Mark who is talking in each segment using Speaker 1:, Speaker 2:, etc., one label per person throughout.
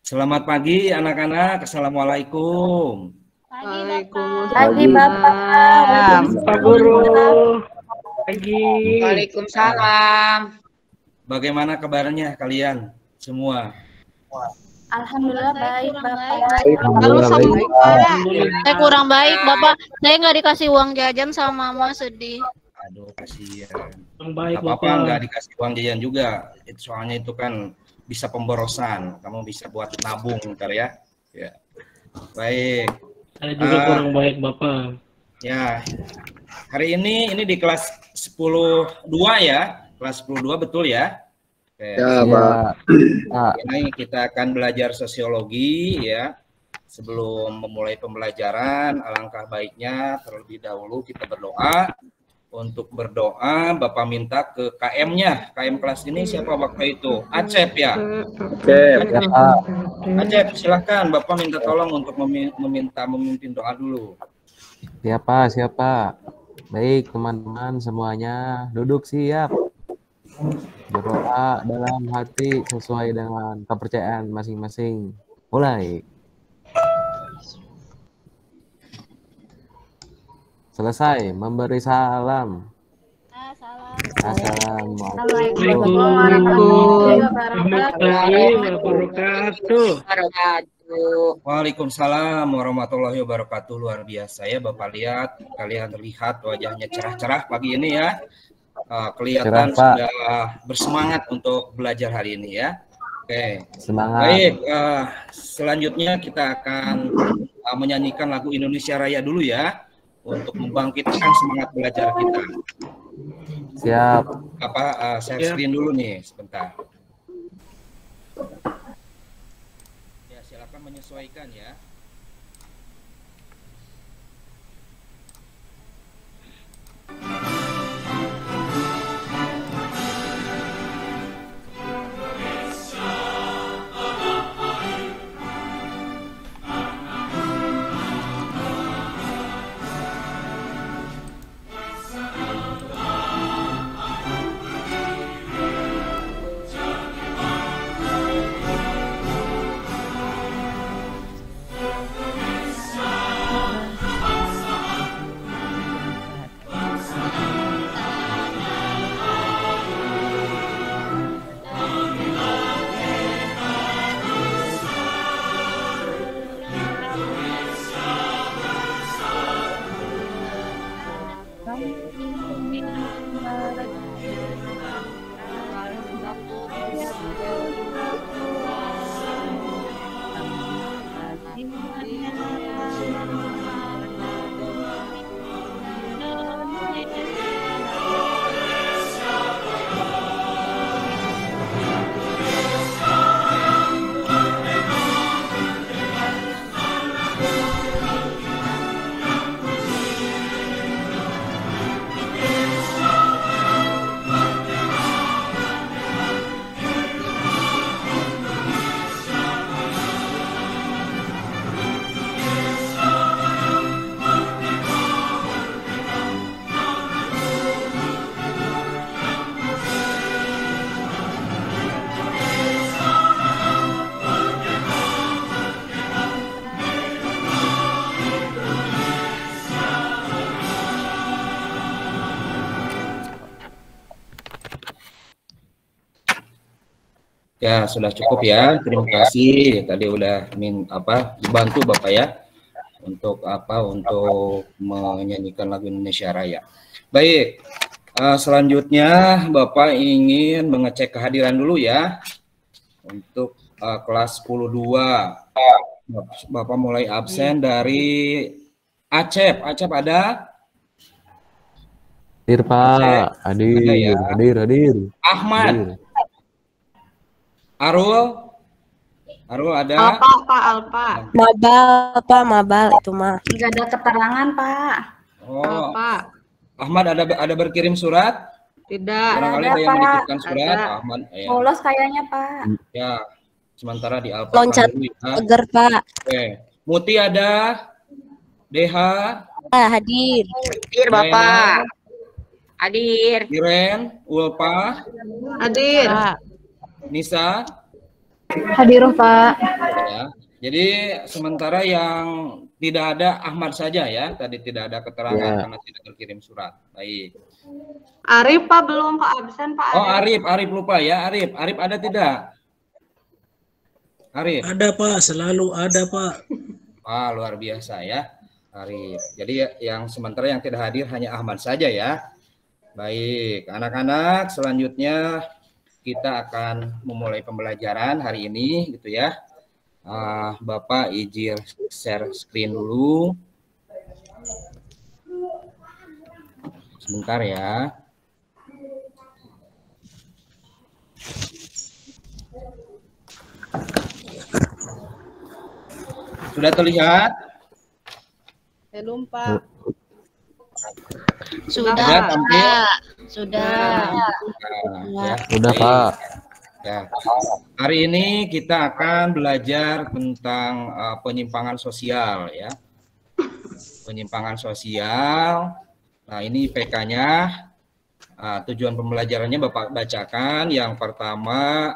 Speaker 1: Selamat pagi anak-anak, Assalamualaikum.
Speaker 2: Pagi Bapak.
Speaker 3: Pak Guru. Pagi.
Speaker 4: Waalaikumsalam.
Speaker 1: Bagaimana kabarnya kalian semua?
Speaker 2: Alhamdulillah baik Bapak.
Speaker 5: Saya kurang baik Bapak. Saya nggak dikasih uang jajan sama Mama, sedih.
Speaker 1: Aduh, kasihan.
Speaker 3: Baik,
Speaker 1: Apa-apa
Speaker 3: Bapak.
Speaker 1: nggak dikasih uang jajan juga. Soalnya itu kan bisa pemborosan. Kamu bisa buat nabung ntar ya. Ya. Baik.
Speaker 3: Saya juga kurang baik, Bapak.
Speaker 1: Ya. Hari ini di kelas 10-2 ya. Kelas 10-2 betul ya? Oke.
Speaker 6: Ya, Pak.
Speaker 1: Ini kita akan belajar sosiologi ya. Sebelum memulai pembelajaran, alangkah baiknya terlebih dahulu kita berdoa. Untuk berdoa, Bapak minta ke KM-nya. KM kelas ini siapa waktu itu? Acep ya?
Speaker 6: Oke.
Speaker 1: Acep, silahkan. Bapak minta tolong untuk memimpin doa dulu.
Speaker 7: Siapa? Baik, teman-teman semuanya, duduk siap. Berdoa dalam hati sesuai dengan kepercayaan masing-masing. Mulai. Selesai memberi salam. Assalamualaikum
Speaker 3: warahmatullahi wabarakatuh.
Speaker 1: Waalaikumsalam warahmatullahi wabarakatuh. Luar biasa ya Bapak, lihat kalian terlihat wajahnya cerah-cerah pagi ini ya. Kelihatan
Speaker 7: Cerah, Pak.
Speaker 1: sudah bersemangat untuk belajar hari ini ya. Oke.
Speaker 7: Semangat.
Speaker 1: Baik, selanjutnya kita akan menyanyikan lagu Indonesia Raya dulu ya untuk membangkitkan semangat belajar kita.
Speaker 7: Siap.
Speaker 1: Share screen dulu nih sebentar. Ya, silakan menyesuaikan ya. Ya, sudah cukup ya. Terima kasih. Tadi udah dibantu Bapak ya untuk untuk menyanyikan lagu Indonesia Raya. Baik. Selanjutnya Bapak ingin mengecek kehadiran dulu ya. Untuk kelas 10-2. Bapak mulai absen dari Acep. Acep ada?
Speaker 7: Hadir, Pak. Hadir,
Speaker 1: ada ya.
Speaker 7: hadir.
Speaker 1: Ahmad.
Speaker 7: Hadir.
Speaker 1: Arul ada?
Speaker 4: Alpa.
Speaker 2: Mabal itu mah.
Speaker 4: Nggak ada keterangan, Pak.
Speaker 1: Oh, Ahmad ada berkirim surat?
Speaker 4: Tidak.
Speaker 1: Barangkali ada yang menitipkan surat. Ahmad, ya.
Speaker 4: Lolos kayaknya, Pak.
Speaker 1: Ya, sementara di Alfa
Speaker 2: Loncat
Speaker 1: dulu ya.
Speaker 2: Seger Pak.
Speaker 1: Oke, Muti ada? DH?
Speaker 2: Hadir.
Speaker 4: Hadir, Bapak. Hadir.
Speaker 1: Iren? Ulpa?
Speaker 4: Hadir.
Speaker 1: Nisa?
Speaker 4: Hadirah, Pak.
Speaker 1: Ya. Jadi sementara yang tidak ada Ahmad saja ya. Tadi tidak ada keterangan
Speaker 7: Ya.
Speaker 1: karena tidak terkirim surat. Baik.
Speaker 4: Arif, Pak, belum, Pak. Absen, Pak.
Speaker 1: Oh, Arif lupa ya. Arif ada tidak? Arif.
Speaker 3: Ada Pak, selalu ada Pak.
Speaker 1: Wah, luar biasa ya, Arif. Jadi yang sementara yang tidak hadir hanya Ahmad saja ya. Baik, anak-anak, selanjutnya kita akan memulai pembelajaran hari ini gitu ya. Bapak izin share screen dulu. Sebentar ya. Sudah terlihat?
Speaker 2: Belum, Pak.
Speaker 5: Sudah,
Speaker 1: tampil?
Speaker 5: Pak. Sudah.
Speaker 1: Ya.
Speaker 7: Udah, Pak.
Speaker 1: Ya. Hari ini kita akan belajar tentang penyimpangan sosial ya. Penyimpangan sosial. Nah, ini IPK-nya. Tujuan pembelajarannya Bapak bacakan. Yang pertama,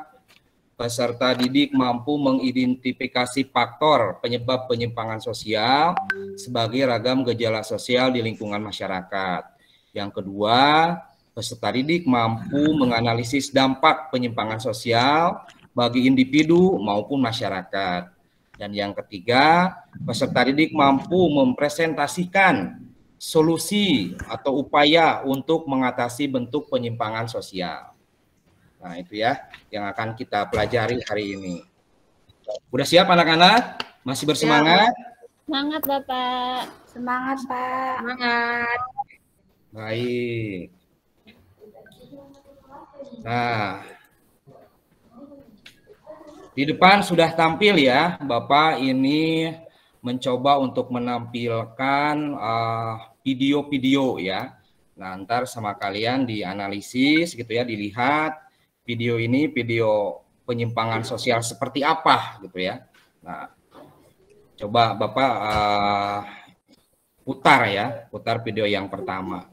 Speaker 1: peserta didik mampu mengidentifikasi faktor penyebab penyimpangan sosial sebagai ragam gejala sosial di lingkungan masyarakat. Yang kedua, peserta didik mampu menganalisis dampak penyimpangan sosial bagi individu maupun masyarakat. Dan yang ketiga, peserta didik mampu mempresentasikan solusi atau upaya untuk mengatasi bentuk penyimpangan sosial. Nah, itu ya yang akan kita pelajari hari ini. Udah siap anak-anak? Masih bersemangat?
Speaker 5: Semangat, Bapak.
Speaker 4: Semangat, Pak. Semangat.
Speaker 1: Baik. Nah, di depan sudah tampil ya, Bapak ini mencoba untuk menampilkan video-video ya. Nah, ntar sama kalian dianalisis gitu ya, dilihat video ini video penyimpangan sosial seperti apa gitu ya. Nah, coba Bapak putar video yang pertama.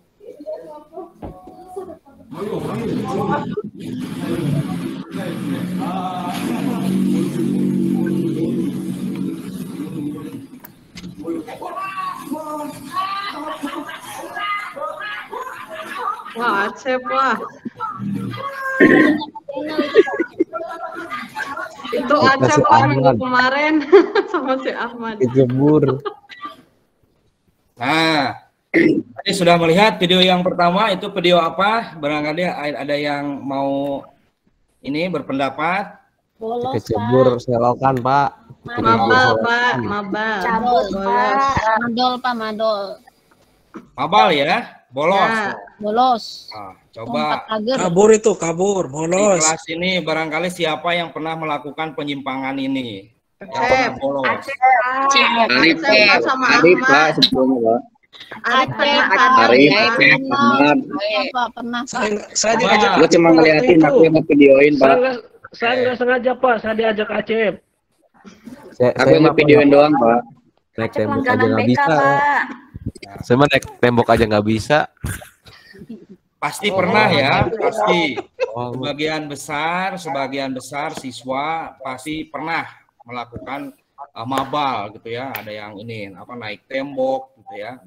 Speaker 4: Wah, Acep, wah. Itu Acep, Pak, minggu kemarin sama si Ahmad.
Speaker 7: Dijemur.
Speaker 1: Nah, tadi sudah melihat video yang pertama, itu video apa? Barangkali ada yang mau ini berpendapat?
Speaker 5: Bolos,
Speaker 7: Kecebur selokan, Pak.
Speaker 4: Mabal, Pak. Mabal.
Speaker 5: Cabut,
Speaker 4: Bolos.
Speaker 5: Pak. Madol, Pak, madol.
Speaker 1: Mabal ya, bolos.
Speaker 4: Ya.
Speaker 5: Bolos.
Speaker 1: Nah, coba
Speaker 3: Kabur itu, kabur,
Speaker 1: di
Speaker 3: bolos.
Speaker 1: kelas ini barangkali siapa yang pernah melakukan penyimpangan ini? Yang
Speaker 4: Acep.
Speaker 1: pernah bolos.
Speaker 4: Acep, Pak.
Speaker 6: Arif,
Speaker 4: Acep sama
Speaker 6: Arif
Speaker 4: Ahmad.
Speaker 6: Pak sebelumnya Pak.
Speaker 4: Arif pernah,
Speaker 5: Pak.
Speaker 4: Pak.
Speaker 6: Arif,
Speaker 4: Ya.
Speaker 6: Acep, Ahmad.
Speaker 5: Iya, Pak, pernah, Pak.
Speaker 3: Saya diajak.
Speaker 6: Gue cuma ngeliatin, aku yang ngevideoin Pak.
Speaker 3: Saya nggak sengaja Pak, saya diajak Acep.
Speaker 6: Aku yang ngevideoin doang Pak.
Speaker 7: Naik
Speaker 4: Acep
Speaker 7: tembok aja
Speaker 4: langganan
Speaker 7: nggak
Speaker 4: BK,
Speaker 7: bisa.
Speaker 4: Pak.
Speaker 7: Saya mah naik tembok aja nggak bisa.
Speaker 1: Pasti pernah ya, pasti.
Speaker 7: Oh,
Speaker 1: Sebagian besar siswa pasti pernah melakukan mabal gitu ya. Ada yang ini naik tembok gitu ya.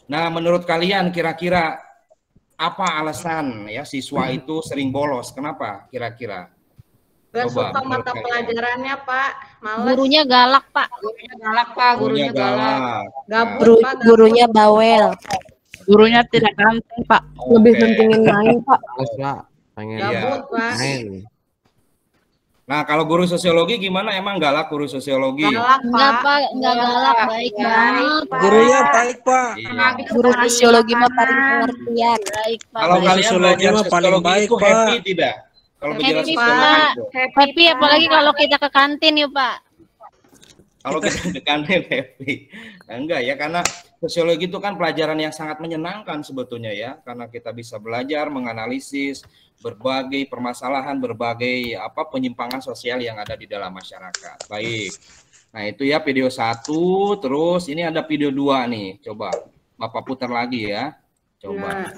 Speaker 1: Nah, menurut kalian kira-kira apa alasan ya siswa itu sering bolos? Kenapa kira-kira?
Speaker 4: Gak
Speaker 1: Coba,
Speaker 4: suka
Speaker 1: menurut
Speaker 4: mata
Speaker 1: kalian.
Speaker 4: pelajarannya, Pak. Males.
Speaker 5: Gurunya galak, Pak.
Speaker 4: Gurunya galak, Pak. Gurunya galak. Gabut, Pak. gabut.
Speaker 2: Gurunya bawel.
Speaker 8: Gurunya tidak ganteng, Pak.
Speaker 2: Lebih pentingin main, Pak.
Speaker 7: males, Pak. Pengen
Speaker 4: Gabut, Pak.
Speaker 7: main.
Speaker 1: Nah, kalau guru sosiologi gimana? Emang galak guru sosiologi?
Speaker 4: Galak,
Speaker 5: Enggak,
Speaker 4: Pak.
Speaker 5: Pak, enggak galak, baik banget.
Speaker 3: Gurunya baik Pak.
Speaker 1: Iya.
Speaker 2: Guru sosiologi mah paling pengertian.
Speaker 5: Baik, Pak.
Speaker 1: Kalau
Speaker 5: baik.
Speaker 1: kalian
Speaker 3: Sosiologi
Speaker 1: belajar
Speaker 3: mah paling
Speaker 1: sosiologi
Speaker 3: baik,
Speaker 1: itu
Speaker 3: Pak.
Speaker 1: happy tidak? Kalau belajar
Speaker 5: Happy,
Speaker 1: sosiologi
Speaker 5: Pak.
Speaker 1: itu.
Speaker 5: Happy apalagi kalau kita ke kantin yuk, Pak.
Speaker 1: Kalau kita ke kantin happy. Nah, enggak ya, karena sosiologi itu kan pelajaran yang sangat menyenangkan sebetulnya ya, karena kita bisa belajar menganalisis berbagai permasalahan, berbagai penyimpangan sosial yang ada di dalam masyarakat. Baik. Nah, itu ya video 1, terus ini ada video 2 nih. Coba Bapak putar lagi ya. Coba.
Speaker 4: Ya.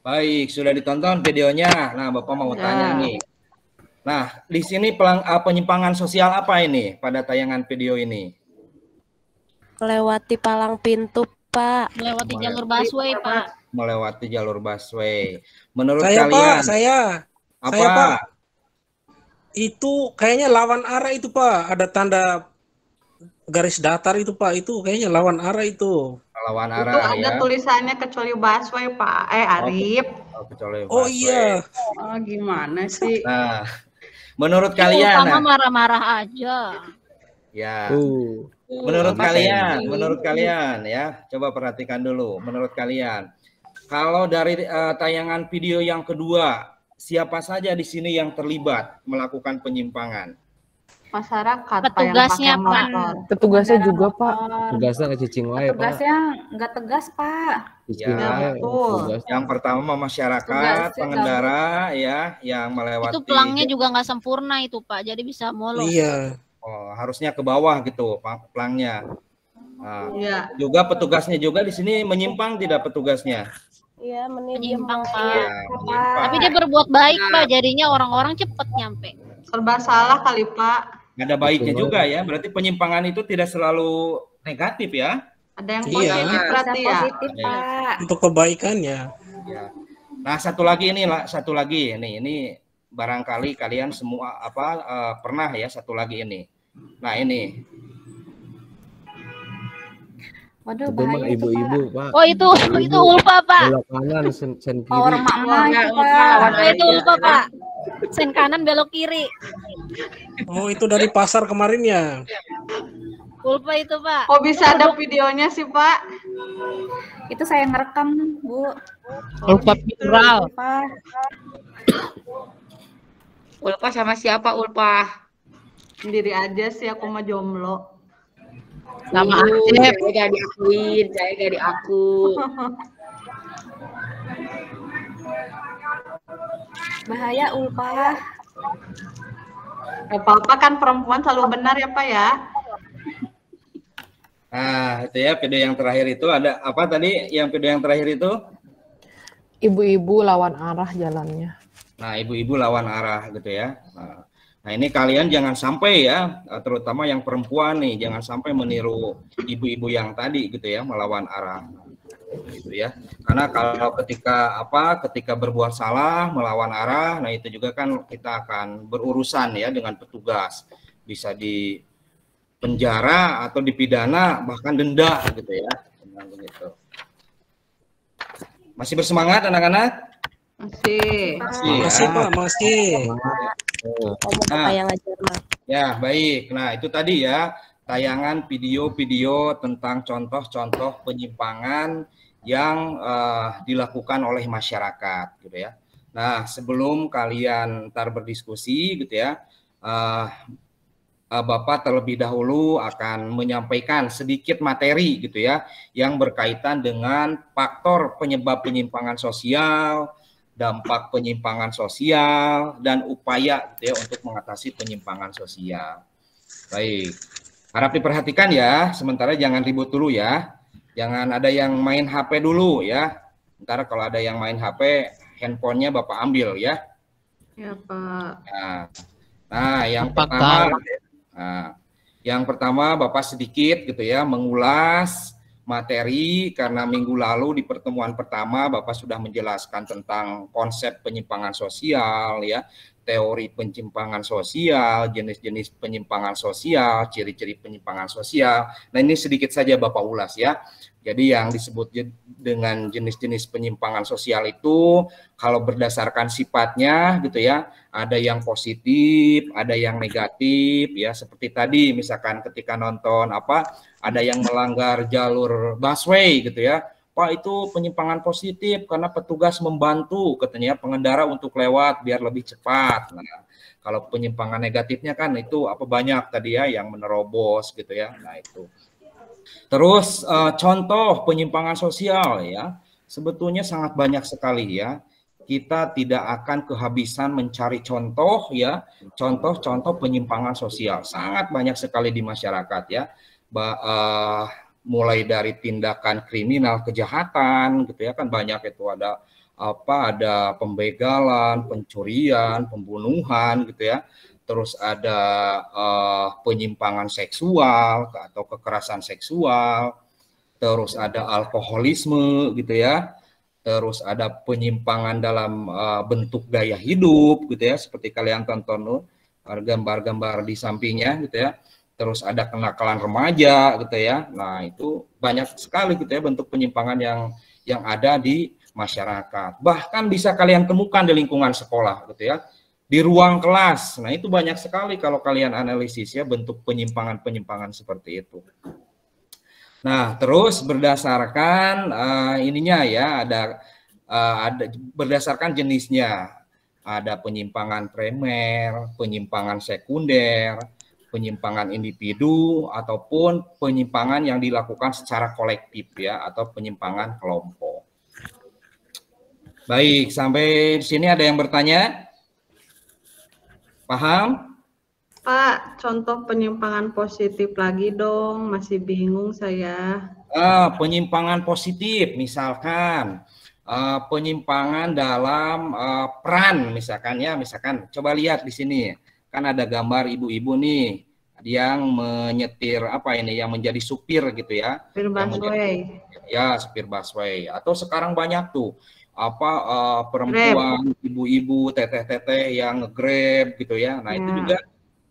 Speaker 1: Baik, sudah ditonton videonya. Nah, Bapak mau tanya nih. Nah, di sini penyimpangan sosial apa ini pada tayangan video ini?
Speaker 2: Melewati palang pintu, Pak.
Speaker 5: Melewati jalur busway, Pak.
Speaker 1: Melewati jalur busway. Menurut
Speaker 3: Saya
Speaker 1: kalian
Speaker 3: Pak, saya
Speaker 1: apa?
Speaker 3: Pak. Itu kayaknya lawan arah itu Pak. Ada tanda garis datar itu Pak. Itu kayaknya lawan arah itu.
Speaker 1: Lawan
Speaker 4: Itu
Speaker 1: arah
Speaker 4: ada
Speaker 1: ya.
Speaker 4: tulisannya kecuali busway, Pak. Arif.
Speaker 1: Kecuali
Speaker 3: Oh
Speaker 1: busway.
Speaker 3: iya.
Speaker 4: Oh, gimana sih?
Speaker 1: Nah, menurut
Speaker 5: Itu
Speaker 1: kalian,
Speaker 5: sama marah-marah aja.
Speaker 1: ya.
Speaker 7: Uh,
Speaker 1: Menurut kalian ya, coba perhatikan dulu. Menurut kalian, kalau dari tayangan video yang kedua, siapa saja di sini yang terlibat melakukan penyimpangan?
Speaker 4: Masyarakat
Speaker 5: Petugasnya,
Speaker 4: Pak, yang pakai motor.
Speaker 2: Petugasnya juga, Pak.
Speaker 7: tugasnya ngecicing wae, Pak.
Speaker 9: Tugasnya nggak tegas, Pak.
Speaker 7: Cicing
Speaker 1: Ya,
Speaker 7: wae,
Speaker 4: betul.
Speaker 7: tugas.
Speaker 1: Yang pertama masyarakat,
Speaker 9: Tugasnya
Speaker 1: pengendara ya, yang melewati.
Speaker 5: Itu pelangnya juga nggak sempurna itu, Pak. Jadi bisa molor.
Speaker 3: Iya.
Speaker 1: Oh, harusnya ke bawah gitu, pelangnya. Nah,
Speaker 4: Iya.
Speaker 1: juga petugasnya juga di sini menyimpang tidak petugasnya?
Speaker 2: Iya,
Speaker 5: Menyimpang, Pak.
Speaker 1: Ya, menyimpang.
Speaker 5: Tapi dia berbuat baik, Pak. Jadinya orang-orang cepet nyampe.
Speaker 4: Serba salah kali, Pak.
Speaker 1: Ada baiknya juga ya, berarti penyimpangan itu tidak selalu negatif ya.
Speaker 4: Ada yang
Speaker 3: Iya.
Speaker 4: positif berarti ya.
Speaker 9: Positif, Pak.
Speaker 3: Untuk kebaikannya.
Speaker 1: Ya. Nah, satu lagi ini barangkali kalian semua pernah ya, satu lagi ini. Nah, ini.
Speaker 9: Waduh,
Speaker 7: Itu mah
Speaker 9: bahaya itu,
Speaker 7: ibu-ibu,
Speaker 9: Pak.
Speaker 7: Pak.
Speaker 5: Oh, itu ulpa, Pak.
Speaker 7: Belok kanan, sen
Speaker 9: Power
Speaker 7: kiri.
Speaker 9: mama itu, Pak.
Speaker 5: Oh, itu ulpa, Pak. Sen kanan belok kiri.
Speaker 3: Oh, itu dari pasar kemarin ya.
Speaker 5: Ulpa itu, Pak.
Speaker 4: Kok bisa ada videonya sih, Pak?
Speaker 9: Itu saya ngerekam, Bu.
Speaker 8: Ulpa viral.
Speaker 9: Pak.
Speaker 10: Ulpa sama siapa Ulpa?
Speaker 4: Sendiri aja sih, aku mah jomblo.
Speaker 8: Sama
Speaker 10: Saya
Speaker 8: Acep.
Speaker 10: gak diakuin, saya gak diaku.
Speaker 9: Bahaya, Ulpa.
Speaker 4: Gak apa-apa kan perempuan selalu benar ya, Pak ya?
Speaker 1: Nah, itu ya video yang terakhir itu ada apa tadi? Yang video yang terakhir itu?
Speaker 2: Ibu-ibu lawan arah jalannya.
Speaker 1: Nah, ibu-ibu lawan arah gitu ya. Nah, ini kalian jangan sampai ya, terutama yang perempuan nih, jangan sampai meniru ibu-ibu yang tadi gitu ya, melawan arah. Gitu ya. Karena kalau ketika berbuat salah, melawan arah, nah itu juga kan kita akan berurusan ya dengan petugas. Bisa di penjara atau dipidana bahkan denda gitu ya. Begitu. Masih bersemangat anak-anak?
Speaker 4: Masih.
Speaker 3: Masih
Speaker 1: ya.
Speaker 3: Pak, masih.
Speaker 1: Nah,
Speaker 2: yang ngajar, Mas.
Speaker 1: ya baik. Nah itu tadi ya tayangan video-video tentang contoh-contoh penyimpangan yang dilakukan oleh masyarakat gitu ya. Nah sebelum kalian ntar berdiskusi gitu ya, Bapak terlebih dahulu akan menyampaikan sedikit materi gitu ya yang berkaitan dengan faktor penyebab penyimpangan sosial, dampak penyimpangan sosial, dan upaya gitu ya untuk mengatasi penyimpangan sosial. Baik, harap diperhatikan ya, sementara jangan ribut dulu ya, jangan ada yang main HP dulu ya, ntar kalau ada yang main HP, handphonenya Bapak ambil ya.
Speaker 4: Ya, Pak.
Speaker 1: Nah, yang pertama Bapak sedikit gitu ya mengulas materi karena minggu lalu di pertemuan pertama Bapak sudah menjelaskan tentang konsep penyimpangan sosial ya, teori penyimpangan sosial, jenis-jenis penyimpangan sosial, ciri-ciri penyimpangan sosial. Nah, ini sedikit saja Bapak ulas ya. Jadi yang disebut dengan jenis-jenis penyimpangan sosial itu kalau berdasarkan sifatnya gitu ya, ada yang positif, ada yang negatif ya, seperti tadi misalkan ketika nonton ada yang melanggar jalur busway gitu ya. Pak, itu penyimpangan positif karena petugas membantu katanya pengendara untuk lewat biar lebih cepat. Nah, kalau penyimpangan negatifnya kan itu banyak tadi ya yang menerobos gitu ya. Nah, itu. Terus contoh penyimpangan sosial ya, sebetulnya sangat banyak sekali ya. Kita tidak akan kehabisan mencari contoh ya, contoh-contoh penyimpangan sosial. Sangat banyak sekali di masyarakat ya. Mulai dari tindakan kriminal, kejahatan gitu ya, kan banyak itu ada ada pembegalan, pencurian, pembunuhan gitu ya. Terus ada penyimpangan seksual atau kekerasan seksual. Terus ada alkoholisme gitu ya. Terus ada penyimpangan dalam bentuk gaya hidup gitu ya, seperti kalian tonton gambar-gambar di sampingnya gitu ya. Terus ada kenakalan remaja gitu ya. Nah, itu banyak sekali gitu ya bentuk penyimpangan yang ada di masyarakat. Bahkan bisa kalian temukan di lingkungan sekolah gitu ya. Di ruang kelas. Nah, itu banyak sekali kalau kalian analisis ya bentuk penyimpangan-penyimpangan seperti itu. Nah, terus berdasarkan ininya ya ada berdasarkan jenisnya. Ada penyimpangan primer, penyimpangan sekunder, penyimpangan individu ataupun penyimpangan yang dilakukan secara kolektif ya atau penyimpangan kelompok. Baik, sampai di sini ada yang bertanya? Paham?
Speaker 4: Pak, contoh penyimpangan positif lagi dong, masih bingung saya.
Speaker 1: Penyimpangan positif misalkan penyimpangan dalam peran misalkan ya, misalkan coba lihat di sini. Kan ada gambar ibu-ibu nih yang menyetir yang menjadi supir gitu ya.
Speaker 4: Supir busway.
Speaker 1: Ya, supir busway. Atau sekarang banyak tuh perempuan, ibu-ibu, teteh-teteh yang nge-grab gitu ya. Nah, itu juga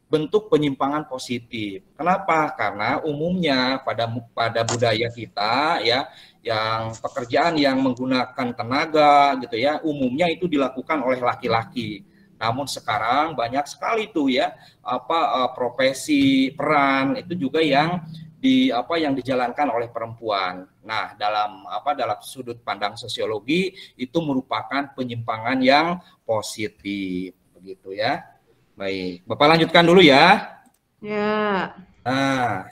Speaker 1: bentuk penyimpangan positif. Kenapa? Karena umumnya pada budaya kita ya, yang pekerjaan yang menggunakan tenaga gitu ya, umumnya itu dilakukan oleh laki-laki. Namun sekarang banyak sekali tuh ya profesi peran itu juga yang dijalankan oleh perempuan. Nah, dalam sudut pandang sosiologi itu merupakan penyimpangan yang positif begitu ya. Baik, Bapak lanjutkan dulu ya.
Speaker 4: Ya.
Speaker 1: Nah,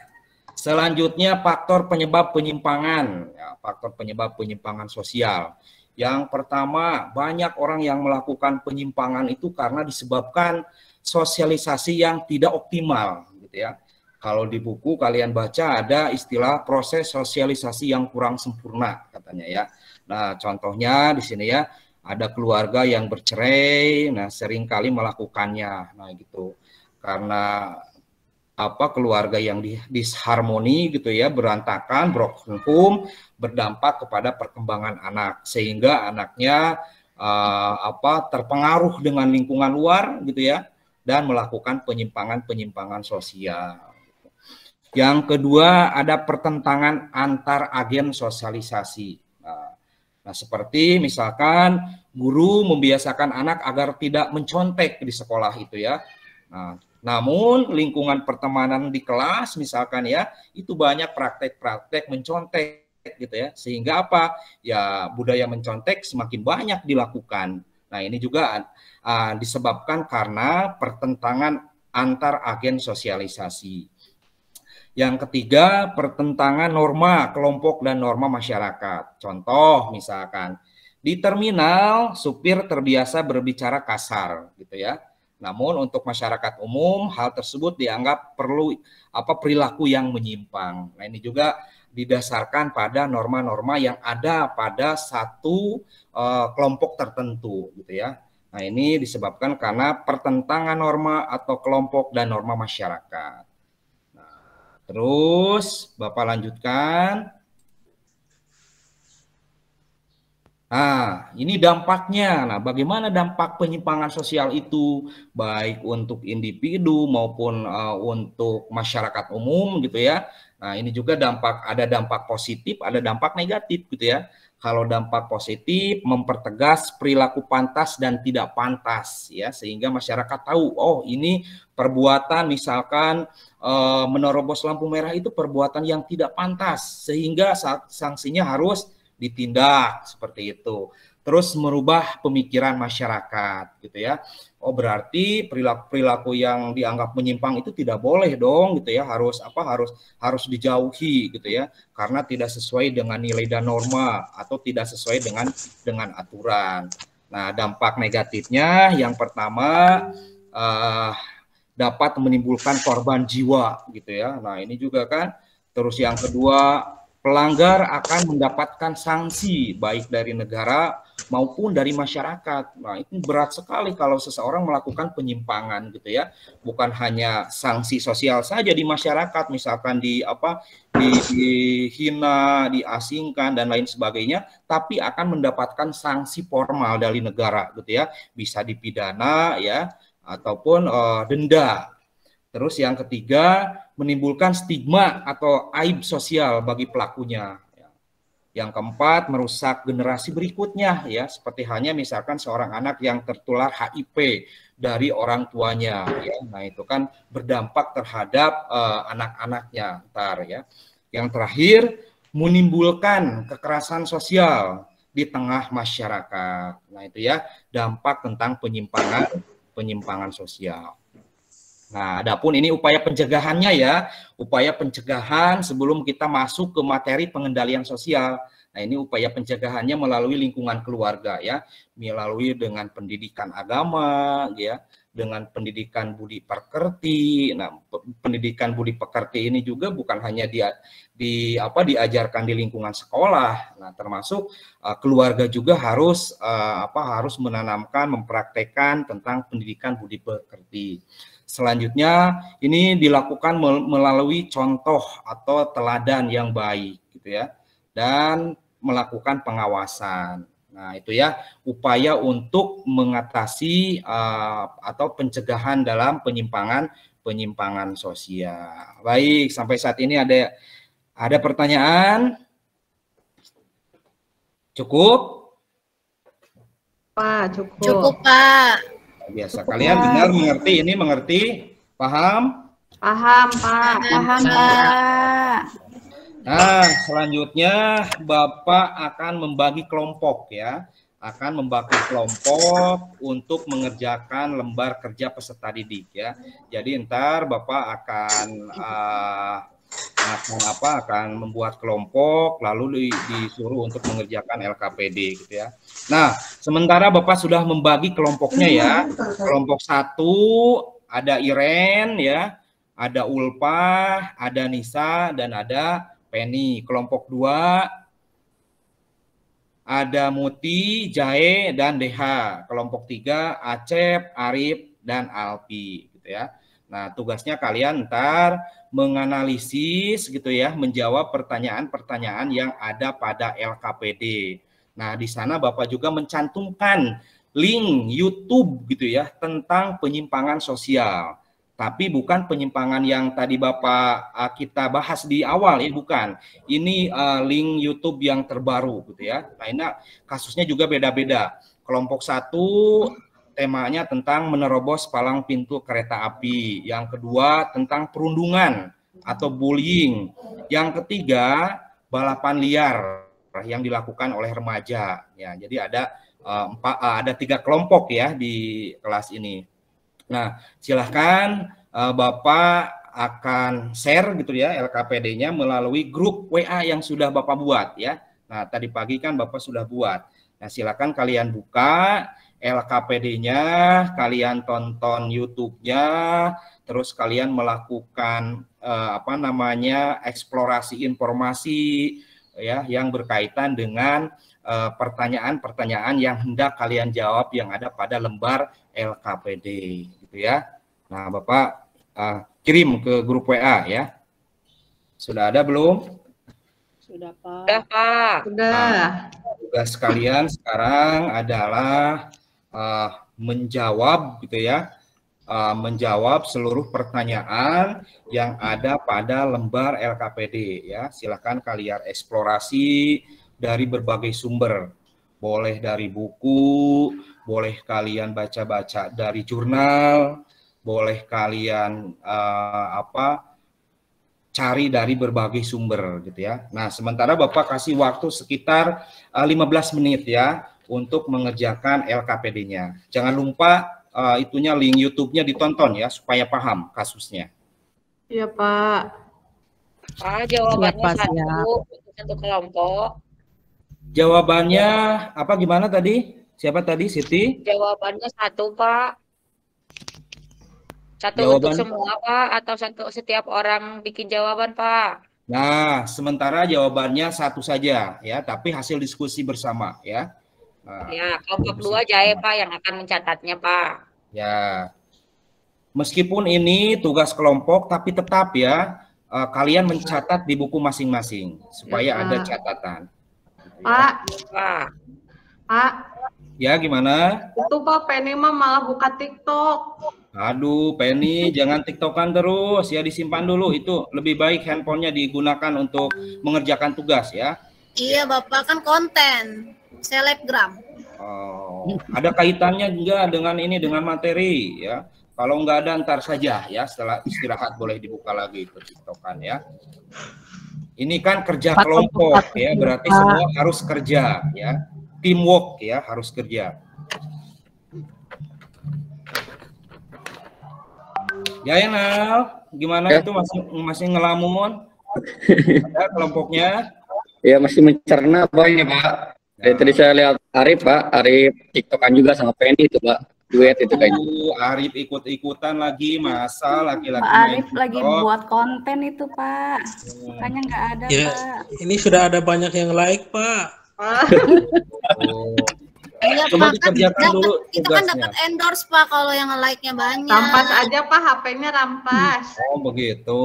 Speaker 1: selanjutnya faktor penyebab penyimpangan, ya, faktor penyebab penyimpangan sosial. Yang pertama, banyak orang yang melakukan penyimpangan itu karena disebabkan sosialisasi yang tidak optimal, gitu ya. Kalau di buku kalian baca ada istilah proses sosialisasi yang kurang sempurna, katanya ya. Nah, contohnya di sini ya, ada keluarga yang bercerai, nah seringkali melakukannya, nah gitu. Karena keluarga yang disharmoni gitu ya, berantakan, broken home, berdampak kepada perkembangan anak sehingga anaknya terpengaruh dengan lingkungan luar gitu ya dan melakukan penyimpangan sosial. Yang kedua ada pertentangan antar agen sosialisasi. Nah, seperti misalkan guru membiasakan anak agar tidak mencontek di sekolah itu ya. Nah, namun lingkungan pertemanan di kelas misalkan ya itu banyak praktek-praktek mencontek gitu ya, sehingga ya budaya mencontek semakin banyak dilakukan. Nah, ini juga disebabkan karena pertentangan antar agen sosialisasi. Yang ketiga, pertentangan norma kelompok dan norma masyarakat. Contoh misalkan di terminal supir terbiasa berbicara kasar gitu ya. Namun untuk masyarakat umum hal tersebut dianggap perlu perilaku yang menyimpang. Nah, ini juga didasarkan pada norma-norma yang ada pada satu kelompok tertentu gitu ya. Nah, ini disebabkan karena pertentangan norma atau kelompok dan norma masyarakat. Nah, terus Bapak lanjutkan. Nah, ini dampaknya. Nah, bagaimana dampak penyimpangan sosial itu baik untuk individu maupun untuk masyarakat umum gitu ya. Nah, ini juga ada dampak positif, ada dampak negatif gitu ya. Kalau dampak positif mempertegas perilaku pantas dan tidak pantas ya, sehingga masyarakat tahu oh ini perbuatan misalkan menerobos lampu merah itu perbuatan yang tidak pantas sehingga sanksinya harus ditindak seperti itu. Terus merubah pemikiran masyarakat gitu ya. Oh, berarti perilaku yang dianggap menyimpang itu tidak boleh dong gitu ya, harus dijauhi gitu ya, karena tidak sesuai dengan nilai dan norma atau tidak sesuai dengan aturan. Nah, dampak negatifnya yang pertama dapat menimbulkan korban jiwa gitu ya. Nah, ini juga kan. Terus yang kedua, pelanggar akan mendapatkan sanksi baik dari negara maupun dari masyarakat. Nah, itu berat sekali kalau seseorang melakukan penyimpangan gitu ya. Bukan hanya sanksi sosial saja di masyarakat, misalkan dihina, diasingkan dan lain sebagainya, tapi akan mendapatkan sanksi formal dari negara gitu ya. Bisa dipidana ya ataupun denda. Terus yang ketiga, menimbulkan stigma atau aib sosial bagi pelakunya. Yang keempat, merusak generasi berikutnya ya, seperti halnya misalkan seorang anak yang tertular HIV dari orang tuanya ya. Nah, itu kan berdampak terhadap anak-anaknya ntar ya. Yang terakhir, menimbulkan kekerasan sosial di tengah masyarakat. Nah, itu ya dampak tentang penyimpangan sosial. Nah, adapun ini upaya pencegahannya ya, upaya pencegahan sebelum kita masuk ke materi pengendalian sosial. Nah, ini upaya pencegahannya melalui lingkungan keluarga ya, melalui dengan pendidikan agama ya, dengan pendidikan budi pekerti. Nah, pendidikan budi pekerti ini juga bukan hanya diajarkan di lingkungan sekolah. Nah, termasuk keluarga juga harus menanamkan, mempraktekkan tentang pendidikan budi pekerti. Selanjutnya ini dilakukan melalui contoh atau teladan yang baik gitu ya, dan melakukan pengawasan. Nah, itu ya upaya untuk mengatasi atau pencegahan dalam penyimpangan sosial. Baik, sampai saat ini ada pertanyaan? Cukup?
Speaker 4: Pak, cukup.
Speaker 5: Cukup, Pak.
Speaker 1: Biasa. Kalian benar mengerti? Paham?
Speaker 4: Paham, Pak.
Speaker 9: Paham, Pak.
Speaker 1: Nah, selanjutnya Bapak akan membagi kelompok ya. Akan membagi kelompok untuk mengerjakan lembar kerja peserta didik ya. Jadi ntar Bapak akan membuat kelompok lalu disuruh untuk mengerjakan LKPD gitu ya. Nah, sementara Bapak sudah membagi kelompoknya ya. Kelompok 1 ada Iren ya, ada Ulpah, ada Nisa dan ada Penny. Kelompok 2 ada Muti, Jae dan Deha. Kelompok 3 Acep, Arif dan Alpi gitu ya. Nah, tugasnya kalian ntar menganalisis gitu ya, menjawab pertanyaan-pertanyaan yang ada pada LKPD. Nah, di sana Bapak juga mencantumkan link YouTube gitu ya tentang penyimpangan sosial. Tapi bukan penyimpangan yang tadi Bapak kita bahas di awal ya, bukan. Ini link YouTube yang terbaru gitu ya. Nah, ini kasusnya juga beda-beda. Kelompok 1 temanya tentang menerobos palang pintu kereta api. Yang kedua tentang perundungan atau bullying. Yang ketiga balapan liar yang dilakukan oleh remaja. Ya, jadi ada 3 kelompok ya di kelas ini. Nah, silahkan Bapak akan share gitu ya LKPD-nya melalui grup WA yang sudah Bapak buat ya. Nah, tadi pagi kan Bapak sudah buat. Nah, silakan kalian buka LKPD-nya, kalian tonton YouTube-nya, terus kalian melakukan eksplorasi informasi ya yang berkaitan dengan pertanyaan-pertanyaan yang hendak kalian jawab yang ada pada lembar LKPD gitu ya. Nah, Bapak kirim ke grup WA ya. Sudah ada belum?
Speaker 10: Sudah, Pak. Sudah, Pak.
Speaker 4: Sudah.
Speaker 1: Nah, tugas kalian sekarang adalah menjawab gitu ya, menjawab seluruh pertanyaan yang ada pada lembar LKPD ya. Silakan kalian eksplorasi dari berbagai sumber, boleh dari buku, boleh kalian baca-baca dari jurnal, boleh kalian cari dari berbagai sumber gitu ya. Nah, sementara Bapak kasih waktu sekitar 15 menit ya untuk mengerjakan LKPD-nya. Jangan lupa itunya link YouTube-nya ditonton ya supaya paham kasusnya.
Speaker 4: Iya, Pak.
Speaker 10: Pak, jawabannya satu kelompok.
Speaker 1: Jawabannya apa gimana tadi? Siapa tadi? Siti?
Speaker 10: Jawabannya 1, Pak. Satu
Speaker 1: Jawaban...
Speaker 10: untuk semua, Pak, atau setiap orang bikin jawaban, Pak?
Speaker 1: Nah, sementara jawabannya 1 saja ya, tapi hasil diskusi bersama ya. Nah,
Speaker 10: Ya, kelompok 2 Jae Pak yang akan mencatatnya Pak.
Speaker 1: ya, meskipun ini tugas kelompok, tapi tetap ya kalian mencatat di buku masing-masing supaya ada catatan.
Speaker 4: Pak,
Speaker 10: Pak,
Speaker 1: Ya, gimana?
Speaker 4: itu Pak Penny mah malah buka TikTok.
Speaker 1: Aduh, Penny, jangan tiktokan terus ya, disimpan dulu. Itu lebih baik handphonenya digunakan untuk mengerjakan tugas ya.
Speaker 5: Iya Bapak, kan konten selebgram.
Speaker 1: Oh, ada kaitannya juga dengan ini, dengan materi ya. Kalau nggak ada ntar saja ya, setelah istirahat boleh dibuka lagi ke tiktokan ya. Ini kan kerja kelompok ya, berarti semua harus kerja ya. Teamwork ya, harus kerja. Ya, Enal, gimana
Speaker 6: Ya.
Speaker 1: itu masih ngelamun? Ada kelompoknya?
Speaker 6: Ya masih mencerna Pak ini Pak. Dari tadi saya lihat Arif Pak, Arif TikTokan juga sama Penny itu Pak. Duet itu kayaknya.
Speaker 1: Arif ikut-ikutan lagi, masa laki-laki
Speaker 9: Pak
Speaker 1: main
Speaker 9: Arif lagi
Speaker 1: TikTok.
Speaker 9: buat konten itu Pak. Makanya nggak ada
Speaker 3: Ya,
Speaker 9: Pak.
Speaker 3: ini sudah ada banyak yang like Pak.
Speaker 1: Oh.
Speaker 5: Iya
Speaker 1: Coba
Speaker 5: Pak, kan
Speaker 1: dikerjakan dulu
Speaker 5: kita kan
Speaker 1: tugasnya.
Speaker 5: dapat endorse Pak kalau yang like-nya banyak.
Speaker 4: Rampas aja Pak, HP-nya rampas.
Speaker 1: Oh, begitu.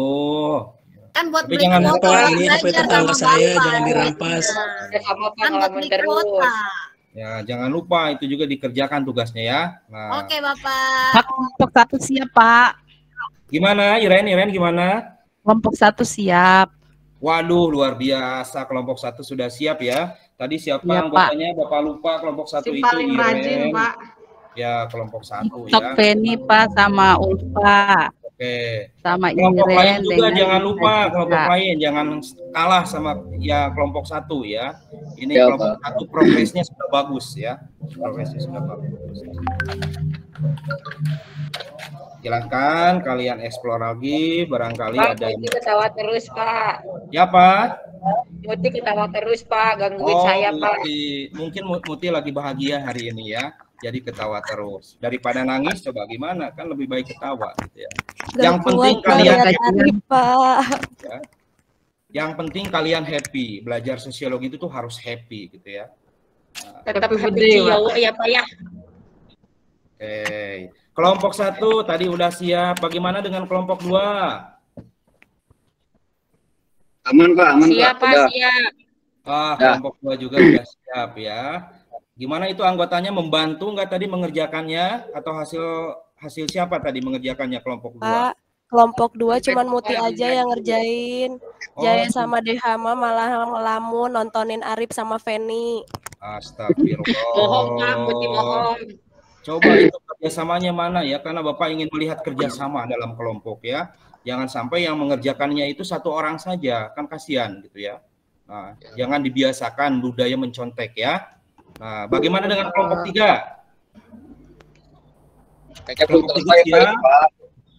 Speaker 5: Kan buat
Speaker 1: Tapi
Speaker 5: beli
Speaker 1: jangan
Speaker 5: kuota
Speaker 3: Pak,
Speaker 5: orang
Speaker 3: ini HP
Speaker 5: belajar
Speaker 3: tetangga
Speaker 5: sama
Speaker 3: saya
Speaker 5: Bapak.
Speaker 3: jangan dirampas.
Speaker 10: sama Pak
Speaker 5: Kan buat
Speaker 10: ngelamun
Speaker 5: beli
Speaker 10: terus.
Speaker 5: kuota.
Speaker 1: Ya, jangan lupa itu juga dikerjakan tugasnya ya. Nah,
Speaker 5: Oke Bapak.
Speaker 8: Pak, kelompok 1 siap, Pak.
Speaker 1: gimana Iren gimana?
Speaker 8: Kelompok 1 siap.
Speaker 1: Waduh, luar biasa. Kelompok 1 sudah siap ya. Tadi siapa
Speaker 8: Iya,
Speaker 1: anggotanya? Bapak lupa kelompok 1
Speaker 4: Si
Speaker 1: itu
Speaker 4: paling rajin
Speaker 1: Iren.
Speaker 4: Pak.
Speaker 1: Ya, kelompok 1
Speaker 8: TikTok
Speaker 1: ya.
Speaker 8: Penny, Pak, sama Ulfa.
Speaker 1: Oke.
Speaker 8: Sama
Speaker 1: Kelompok lain
Speaker 8: Iren
Speaker 1: juga
Speaker 8: dengan
Speaker 1: jangan lupa,
Speaker 8: Ika.
Speaker 1: kelompok lain jangan kalah sama ya kelompok 1 ya. Ini
Speaker 6: Ya,
Speaker 1: kelompok 1 progresnya sudah bagus ya. Progresnya sudah bagus. Silahkan kalian explore lagi, barangkali
Speaker 10: Pak,
Speaker 1: ada.
Speaker 10: Muti ketawa terus Pak.
Speaker 1: Ya Pak.
Speaker 10: Muti ketawa terus Pak, gangguin saya Pak.
Speaker 1: Mungkin Muti lagi bahagia hari ini ya. Jadi ketawa terus. Daripada nangis coba gimana? Kan lebih baik ketawa gitu ya. Yang penting kalian happy,
Speaker 2: Pak.
Speaker 1: ya. Yang penting kalian happy. Belajar sosiologi itu tuh harus happy gitu ya.
Speaker 10: Tetap
Speaker 4: Happy
Speaker 10: happy
Speaker 4: birthday, Pak.
Speaker 10: ya Pak ya.
Speaker 1: Oke. Kelompok 1 tadi udah siap. Bagaimana dengan kelompok 2?
Speaker 6: Aman Pak, aman
Speaker 10: Siap
Speaker 6: Pak.
Speaker 10: Pak,
Speaker 6: Udah.
Speaker 10: siap.
Speaker 1: Ah,
Speaker 6: Ya.
Speaker 1: kelompok 2 juga udah siap ya. Gimana itu anggotanya membantu nggak tadi mengerjakannya atau hasil siapa tadi mengerjakannya kelompok 2?
Speaker 2: Pak, kelompok 2 cuman Muti aja yang ngerjain. Jaya sama Dehama malah ngelamun nontonin Arif sama Feni.
Speaker 1: Astagfirullah.
Speaker 10: Bohong Pak, Muti bohong.
Speaker 1: Coba itu kerjasamanya mana ya, karena Bapak ingin melihat kerjasama dalam kelompok ya. Jangan sampai yang mengerjakannya itu satu orang saja, kan kasihan gitu ya. Nah, jangan dibiasakan budaya mencontek ya. Nah, bagaimana dengan kelompok 3?
Speaker 6: Kayaknya belum selesai Pak.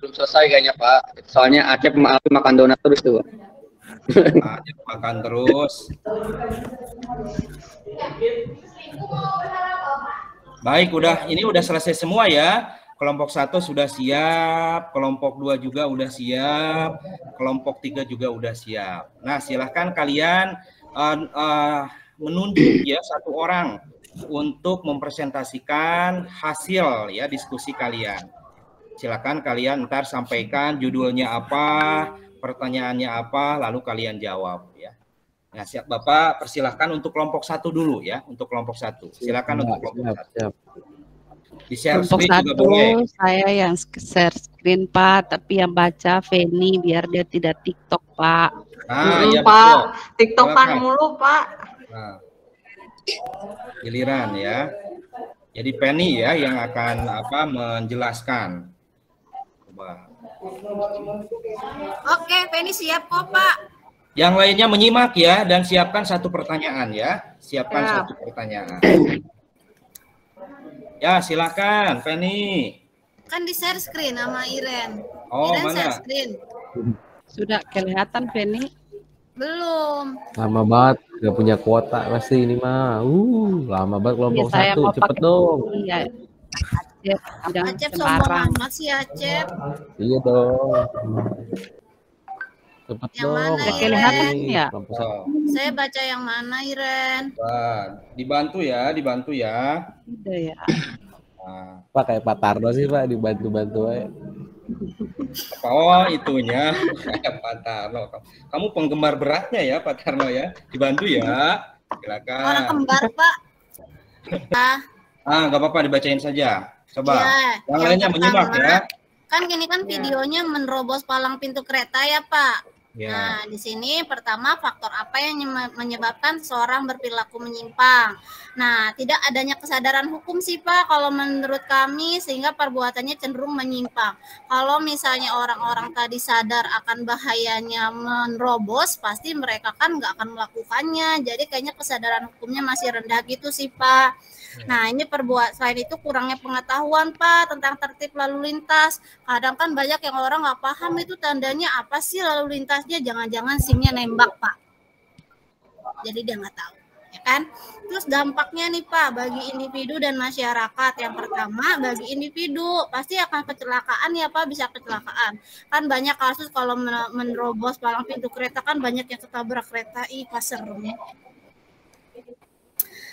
Speaker 6: Belum selesai kayaknya Pak. Soalnya Acep sama Alfi makan donat terus tuh.
Speaker 1: Nah, makan terus. Baik, ini udah selesai semua ya. Kelompok 1 sudah siap, kelompok 2 juga udah siap, kelompok 3 juga udah siap. Nah, silahkan kalian menunjuk ya satu orang untuk mempresentasikan hasil ya diskusi kalian. Silakan kalian ntar sampaikan judulnya apa, pertanyaannya apa, lalu kalian jawab ya. Nah, siap Bapak, persilahkan untuk kelompok 1 dulu ya, untuk kelompok 1. Silakan untuk kelompok 1. Di share
Speaker 8: Kelompok
Speaker 1: screen juga
Speaker 8: 1
Speaker 1: boleh.
Speaker 8: saya yang share screen Pak, tapi yang baca Feni biar dia tidak TikTok Pak.
Speaker 1: Nah, iya
Speaker 4: Pak,
Speaker 1: betul.
Speaker 4: TikTokan
Speaker 1: Silakan.
Speaker 4: mulu Pak.
Speaker 1: Nah, giliran ya. Jadi Penny ya yang akan menjelaskan. Coba.
Speaker 5: Oke, Feni siap kok Pak.
Speaker 1: Yang lainnya menyimak ya dan siapkan satu pertanyaan ya. Siapkan
Speaker 4: Siap.
Speaker 1: satu pertanyaan. Ya, silakan Penny.
Speaker 5: Kan di share screen sama Iren.
Speaker 1: Oh,
Speaker 5: Iren
Speaker 1: mana?
Speaker 5: share screen.
Speaker 8: Sudah kelihatan Feni?
Speaker 5: Belum.
Speaker 7: Lama banget, gak punya kuota pasti ini mah. Lama banget kelompok
Speaker 8: Iya, saya
Speaker 7: 1,
Speaker 8: mau
Speaker 7: cepet
Speaker 8: pakai-
Speaker 7: dong.
Speaker 8: Iya. Acep, jangan
Speaker 5: Acep sombong
Speaker 8: sembarang.
Speaker 5: amat sih Acep.
Speaker 7: Iya dong. Cepet
Speaker 10: Yang
Speaker 7: dong.
Speaker 10: mana,
Speaker 8: Nggak
Speaker 10: Iren?
Speaker 8: kelihatan ya?
Speaker 7: Kelompok satu.
Speaker 10: Saya baca yang mana, Iren?
Speaker 1: Wah, dibantu ya.
Speaker 8: Udah ya.
Speaker 1: Nah,
Speaker 7: Pak kayak Pak Tarno sih Pak, dibantu-bantu aja.
Speaker 1: apa oh itunya kayak Pak Tarno. Kamu penggemar beratnya ya Pak Tarno ya. Dibantu ya. Silakan.
Speaker 10: Orang kembar, Pak.
Speaker 1: Nggak apa-apa dibacain saja. Coba.
Speaker 10: Iya,
Speaker 1: Yang lainnya menyimak ya.
Speaker 10: Kan gini kan videonya menerobos palang pintu kereta ya, Pak.
Speaker 1: Ya.
Speaker 10: Nah, di sini pertama faktor apa yang menyebabkan seseorang berperilaku menyimpang. Nah, tidak adanya kesadaran hukum sih Pak kalau menurut kami sehingga perbuatannya cenderung menyimpang. Kalau misalnya orang-orang tadi sadar akan bahayanya menerobos, pasti mereka kan nggak akan melakukannya. Jadi kayaknya kesadaran hukumnya masih rendah gitu sih Pak. Nah, ini selain itu kurangnya pengetahuan Pak tentang tertib lalu lintas. Kadang kan banyak yang orang nggak paham itu tandanya apa sih lalu lintasnya, jangan-jangan SIM-nya nembak Pak. Jadi dia nggak tahu, ya kan? Terus dampaknya nih Pak bagi individu dan masyarakat. Yang pertama bagi individu pasti akan kecelakaan ya Pak, bisa kecelakaan. Kan banyak kasus kalau menerobos palang pintu kereta kan banyak yang ketabrak kereta, pas serem ya.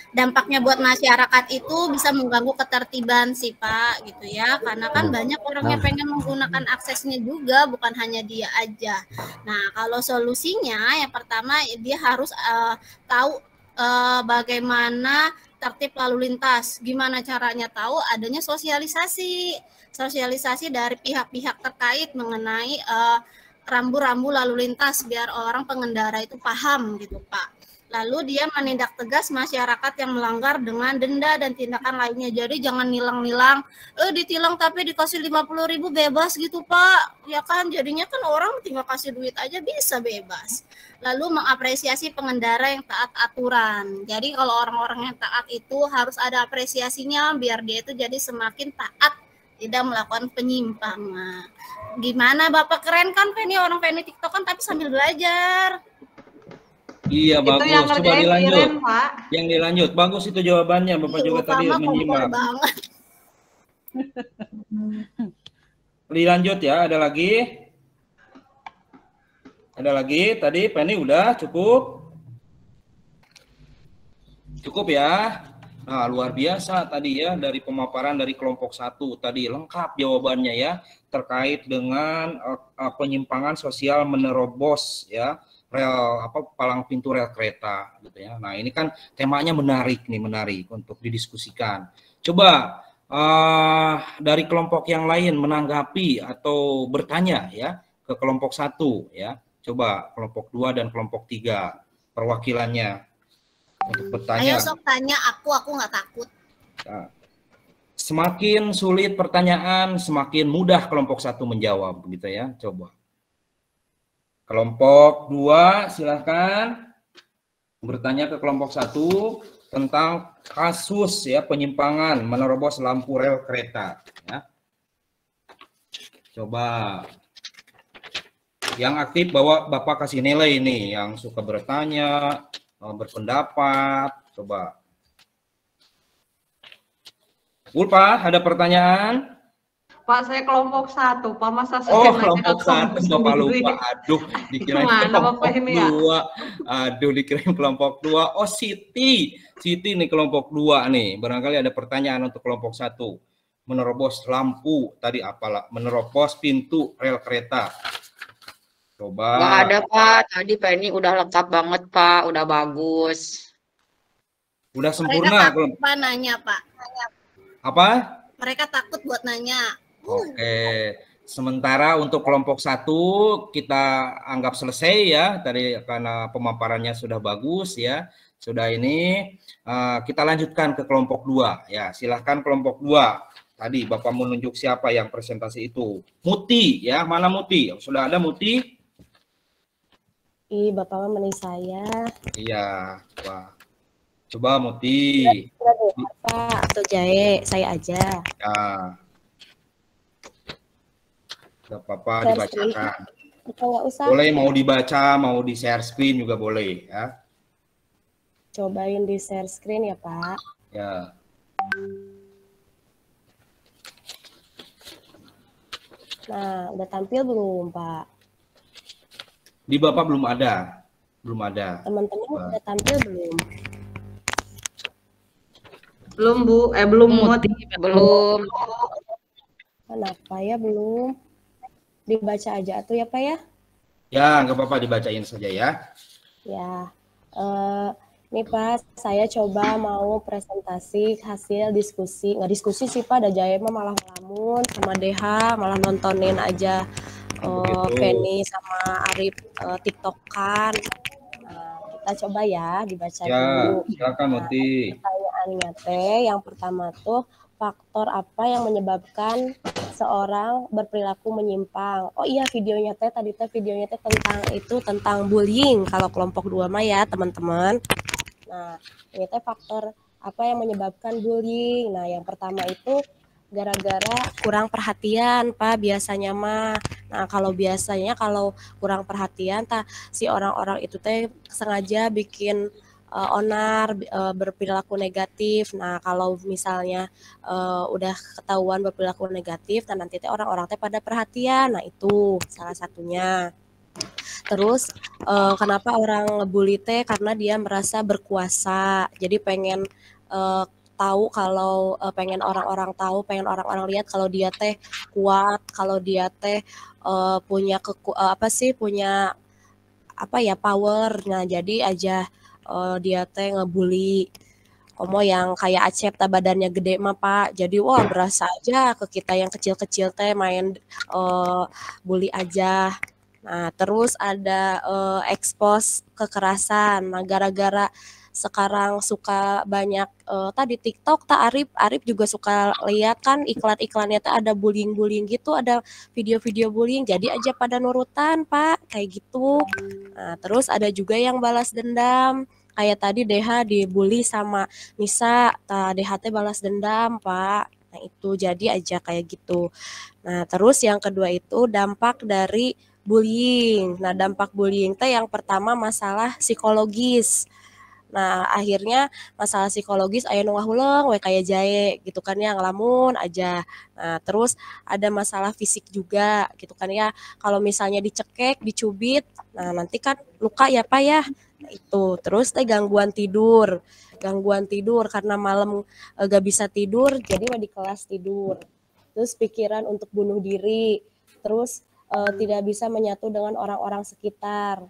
Speaker 10: Dampaknya buat masyarakat itu bisa mengganggu ketertiban sih Pak gitu ya, karena kan banyak orang yang pengen menggunakan aksesnya juga, bukan hanya dia aja. Nah kalau solusinya yang pertama dia harus tahu bagaimana tertib lalu lintas. Gimana caranya tahu? Adanya sosialisasi dari pihak-pihak terkait mengenai rambu-rambu lalu lintas biar orang pengendara itu paham gitu Pak. Lalu dia menindak tegas masyarakat yang melanggar dengan denda dan tindakan lainnya. Jadi jangan nilang-nilang, ditilang tapi dikasih 50.000 bebas gitu Pak. Ya kan jadinya kan orang tinggal kasih duit aja bisa bebas. Lalu mengapresiasi pengendara yang taat aturan. Jadi kalau orang-orang yang taat itu harus ada apresiasinya biar dia itu jadi semakin taat, tidak melakukan penyimpangan. Gimana Bapak, keren kan Penny, orang Penny TikTokan tapi sambil belajar.
Speaker 1: Iya
Speaker 4: Itu
Speaker 1: bagus,
Speaker 4: yang
Speaker 1: coba
Speaker 4: ngerjain
Speaker 1: dilanjut.
Speaker 4: Iren, Pak.
Speaker 1: Yang dilanjut, bagus itu jawabannya, Bapak juga tadi menyimak.
Speaker 10: Banget.
Speaker 1: Dilanjut ya, ada lagi? Ada lagi? Tadi Penny udah cukup? Cukup ya? Nah, luar biasa tadi ya dari pemaparan dari kelompok 1 tadi lengkap jawabannya ya terkait dengan penyimpangan sosial menerobos ya. Palang pintu rel kereta gitu ya. Nah, ini kan temanya menarik untuk didiskusikan. Coba dari kelompok yang lain menanggapi atau bertanya ya ke kelompok 1 ya. Coba kelompok 2 dan kelompok 3 perwakilannya untuk bertanya.
Speaker 10: Ayo sok tanya aku nggak takut.
Speaker 1: Nah, semakin sulit pertanyaan, semakin mudah kelompok 1 menjawab gitu ya. Coba. Kelompok 2 silahkan bertanya ke kelompok 1 tentang kasus ya penyimpangan menerobos lampu rel kereta ya. Coba yang aktif Bapak kasih nilai ini, yang suka bertanya, berpendapat, coba. Ulpa, ada pertanyaan?
Speaker 4: Pak, saya kelompok 1, Pak. Masa saya
Speaker 1: Oh,
Speaker 4: nanya
Speaker 1: kelompok 1, Bapak lupa. Aduh, dikirain kelompok 2. Aduh, dikirain kelompok 2. Oh, Siti nih kelompok 2 nih. Barangkali ada pertanyaan untuk kelompok 1. Menerobos lampu, tadi apalah? Menerobos pintu rel kereta. Coba.
Speaker 10: Nggak ada Pak, tadi Penny udah lengkap banget Pak, udah bagus.
Speaker 1: Udah sempurna.
Speaker 10: Mereka takut Pak nanya Pak.
Speaker 1: Apa?
Speaker 10: Mereka takut buat nanya.
Speaker 1: Oke, sementara untuk kelompok 1 kita anggap selesai ya tadi karena pemaparannya sudah bagus ya. Sudah ini kita lanjutkan ke kelompok 2 ya. Silahkan kelompok 2. Tadi Bapak menunjuk siapa yang presentasi itu? Muti ya, mana Muti? Sudah ada Muti?
Speaker 2: Bapak menemani saya.
Speaker 1: Iya, coba Muti.
Speaker 2: Pak atau Jae, saya aja.
Speaker 1: Ya. Gak apa-apa dibacakan.
Speaker 2: Nggak usah.
Speaker 1: Boleh mau dibaca, mau di share screen juga boleh ya.
Speaker 2: Cobain di share screen ya Pak.
Speaker 1: Ya.
Speaker 2: Nah, udah tampil belum Pak?
Speaker 1: Di Bapak belum ada. Belum ada.
Speaker 2: Teman-teman udah tampil belum?
Speaker 4: Belum Bu, belum Mut.
Speaker 8: Belum.
Speaker 2: Kenapa ya belum? Dibaca aja tuh ya Pak ya?
Speaker 1: Ya, nggak apa-apa, dibacain saja ya.
Speaker 2: Ya, nih Pak, saya coba mau presentasi hasil diskusi. Nggak diskusi sih Pak, ada Jaya mah malah ngelamun, sama DH malah nontonin aja Feni sama Arif TikTokan. Nah, kita coba ya dibaca
Speaker 1: Ya,
Speaker 2: dulu.
Speaker 1: silakan Muti.
Speaker 2: Pertanyaannya teh, yang pertama tuh faktor apa yang menyebabkan seorang berperilaku menyimpang? Oh iya, videonya teh tadi teh videonya teh tentang bullying kalau kelompok 2 mah ya, teman-teman. Nah, ini teh faktor apa yang menyebabkan bullying? Nah, yang pertama itu gara-gara kurang perhatian, Pak, biasanya mah. Nah, kalau kurang perhatian si orang-orang itu teh sengaja bikin onar, berperilaku negatif. Nah, kalau misalnya udah ketahuan berperilaku negatif, nah nanti teh orang-orang teh pada perhatian. Nah, itu salah satunya. Terus kenapa orang ngebully teh? Karena dia merasa berkuasa. Jadi pengen tahu kalau pengen orang-orang tahu, pengen orang-orang lihat kalau dia teh kuat, kalau dia teh punya punya power. Nah, jadi aja dia teh ngebully. Komo yang kayak Acep badannya gede mah Pak. Jadi wah berasa aja ke kita yang kecil-kecil teh main bully aja. Nah, terus ada expose kekerasan. Nah, gara-gara sekarang suka banyak tadi TikTok Arif juga suka lihat kan iklan-iklannya tuh ada bullying gitu, ada video-video bullying, jadi aja pada nurutan Pak kayak gitu. Nah, terus ada juga yang balas dendam, kayak tadi DH dibully sama Nisa, DH teh balas dendam Pak. Nah, itu jadi aja kayak gitu. Nah, terus yang kedua itu dampak dari bullying. Nah, dampak bullying teh yang pertama masalah psikologis. Nah, akhirnya masalah psikologis aya nu ngahuleng we kayak Jae gitu kan ya, ngelamun aja. Nah, terus ada masalah fisik juga gitu kan ya. Kalau misalnya dicekek, dicubit, nah nanti kan luka ya Pak ya. Nah, itu. Terus teh gangguan tidur karena malam gak bisa tidur, jadi mah di kelas tidur. Terus pikiran untuk bunuh diri. Terus tidak bisa menyatu dengan orang-orang sekitar.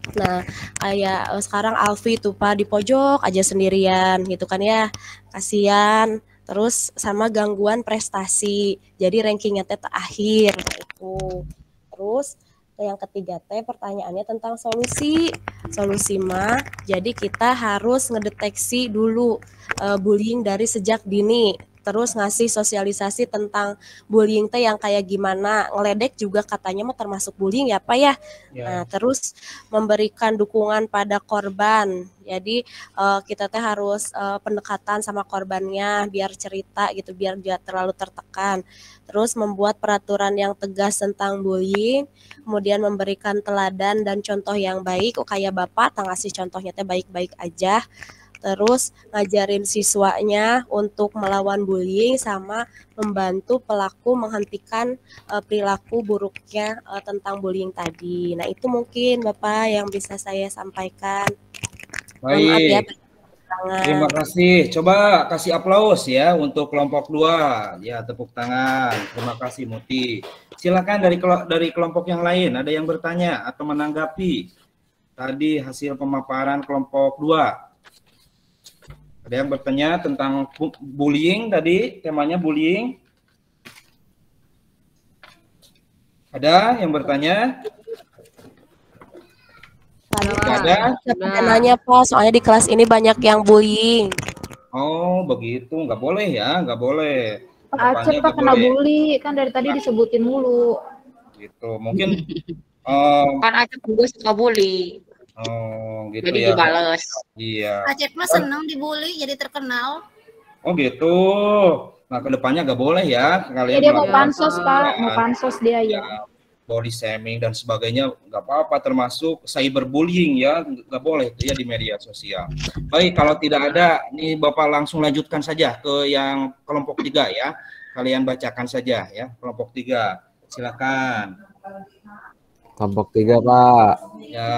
Speaker 2: Nah, kayak sekarang Alfi tuh Pak di pojok aja sendirian gitu kan ya, kasihan. Terus sama gangguan prestasi, jadi rankingnya teh terakhir itu. Terus yang ketiga teh pertanyaannya tentang solusi mah, jadi kita harus ngedeteksi dulu bullying dari sejak dini. Terus ngasih sosialisasi tentang bullying teh yang kayak gimana. Ngeledek juga katanya mah termasuk bullying ya Pak ya. Nah, terus memberikan dukungan pada korban. Jadi kita teh harus pendekatan sama korbannya biar cerita gitu, biar dia terlalu tertekan. Terus membuat peraturan yang tegas tentang bullying, kemudian memberikan teladan dan contoh yang baik. Kayak Bapak ngasih contohnya teh baik-baik aja. Terus ngajarin siswanya untuk melawan bullying sama membantu pelaku menghentikan perilaku buruknya tentang bullying tadi. Nah, itu mungkin Bapak yang bisa saya sampaikan.
Speaker 1: Baik. Terima kasih. Coba kasih aplaus ya untuk kelompok 2. Ya, tepuk tangan. Terima kasih Muti. Silakan dari kelompok yang lain, ada yang bertanya atau menanggapi tadi hasil pemaparan kelompok 2. Ada yang bertanya tentang bullying tadi, temanya bullying. Ada yang bertanya? Ada?
Speaker 2: Nanya Pak, soalnya di kelas ini banyak yang bullying.
Speaker 1: Oh, begitu. Nggak boleh ya, nggak boleh.
Speaker 11: Acep Pak kena bully, kan dari tadi disebutin mulu.
Speaker 1: Gitu, mungkin.
Speaker 12: Kan Acep juga suka bully.
Speaker 1: Oh, gitu
Speaker 12: jadi
Speaker 1: ya.
Speaker 12: dibales.
Speaker 1: Iya.
Speaker 10: Acep mah seneng dibully jadi terkenal.
Speaker 1: Oh gitu. Nah, kedepannya nggak boleh ya kalian.
Speaker 11: Ya, dia mau pansos Pak, mau pansos dia ya.
Speaker 1: Body shaming dan sebagainya nggak apa-apa, termasuk cyberbullying ya, nggak boleh itu ya di media sosial. Baik, kalau tidak ada, nih Bapak langsung lanjutkan saja ke yang kelompok 3 ya. Kalian bacakan saja ya kelompok 3. Silakan.
Speaker 7: Kelompok 3, Pak.
Speaker 1: Ya,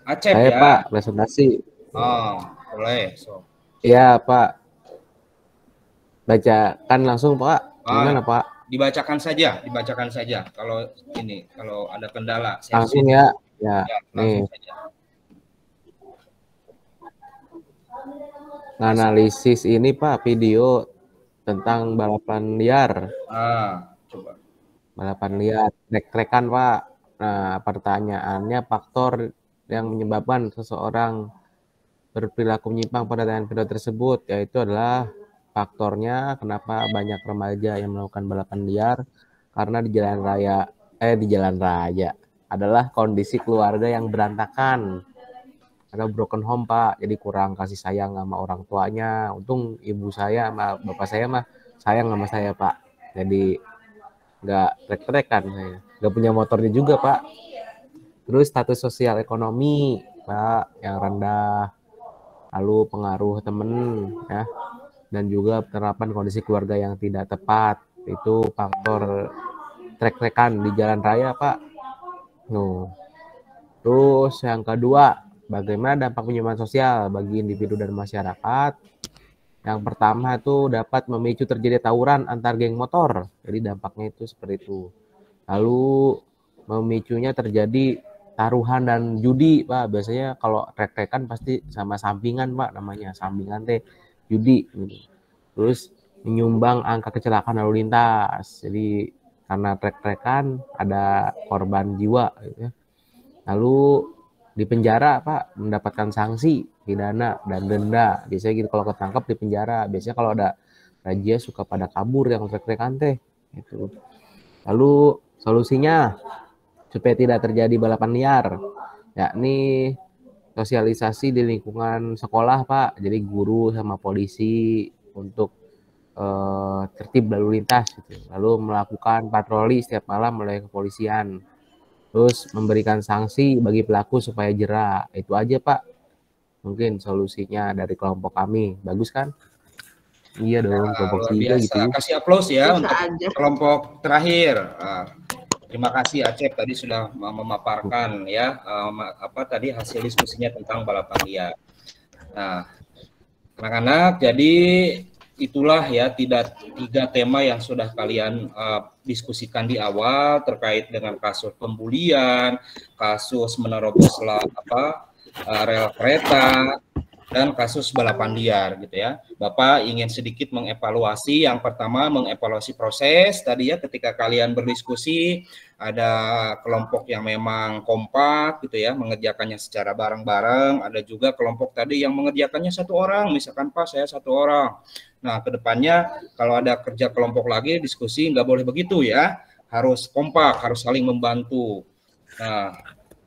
Speaker 1: Acep
Speaker 7: Saya,
Speaker 1: ya.
Speaker 7: Pak, presentasi.
Speaker 1: Oh, boleh. So.
Speaker 7: Iya, Pak. Bacakan langsung, Pak. Gimana, Pak?
Speaker 1: Dibacakan saja. Kalau ada kendala,
Speaker 7: Langsung ya. Ya,
Speaker 1: langsung
Speaker 7: nih.
Speaker 1: saja.
Speaker 7: Analisis ini, Pak, video tentang balapan liar.
Speaker 1: Coba.
Speaker 7: Balapan liar, trek-trekan, Pak. Nah, pertanyaannya faktor yang menyebabkan seseorang berperilaku menyimpang pada tayangan video tersebut, yaitu adalah faktornya kenapa banyak remaja yang melakukan balapan liar karena di jalan raya adalah kondisi keluarga yang berantakan atau broken home, Pak. Jadi kurang kasih sayang sama orang tuanya. Untung ibu saya sama bapak saya mah sayang sama saya, Pak. Jadi nggak trek-trekan saya. Nggak punya motornya juga, Pak. Terus status sosial ekonomi, Pak, yang rendah. Lalu pengaruh temen, ya. Dan juga penerapan kondisi keluarga yang tidak tepat. Itu faktor trek-trekan di jalan raya, Pak. Terus yang kedua, bagaimana dampak penyimpangan sosial bagi individu dan masyarakat? Yang pertama itu dapat memicu terjadi tawuran antar geng motor. Jadi dampaknya itu seperti itu. Lalu memicunya terjadi taruhan dan judi, Pak. Biasanya kalau trek-trekan pasti sama sampingan, Pak, namanya. Sampingan teh judi. Terus menyumbang angka kecelakaan lalu lintas. Jadi karena trek-trekan ada korban jiwa, gitu ya. Lalu di penjara, Pak, mendapatkan sanksi pidana dan denda. Biasanya gitu kalau ketangkap di penjara. Biasanya kalau ada razia suka pada kabur yang trek-trekan teh. Gitu. Lalu solusinya supaya tidak terjadi balapan liar, yakni sosialisasi di lingkungan sekolah, Pak. Jadi guru sama polisi untuk tertib lalu lintas, gitu. Lalu melakukan patroli setiap malam oleh kepolisian. Terus memberikan sanksi bagi pelaku supaya jera. Itu aja, Pak. Mungkin solusinya dari kelompok kami. Bagus kan? Iya dong, kelompok 3 gitu.
Speaker 1: Kasih aplaus ya untuk kelompok terakhir. Terima kasih Acep tadi sudah memaparkan ya tadi hasil diskusinya tentang balapan liar. Nah, anak-anak, jadi itulah ya tiga tema yang sudah kalian diskusikan di awal terkait dengan kasus pembulian, kasus menerobos rel kereta, dan kasus balapan liar gitu ya. Bapak ingin sedikit mengevaluasi. Yang pertama mengevaluasi proses tadi ya, ketika kalian berdiskusi ada kelompok yang memang kompak gitu ya, mengerjakannya secara bareng-bareng. Ada juga kelompok tadi yang mengerjakannya satu orang, misalkan Pak saya satu orang. Nah kedepannya kalau ada kerja kelompok lagi diskusi nggak boleh begitu ya, harus kompak, harus saling membantu. Nah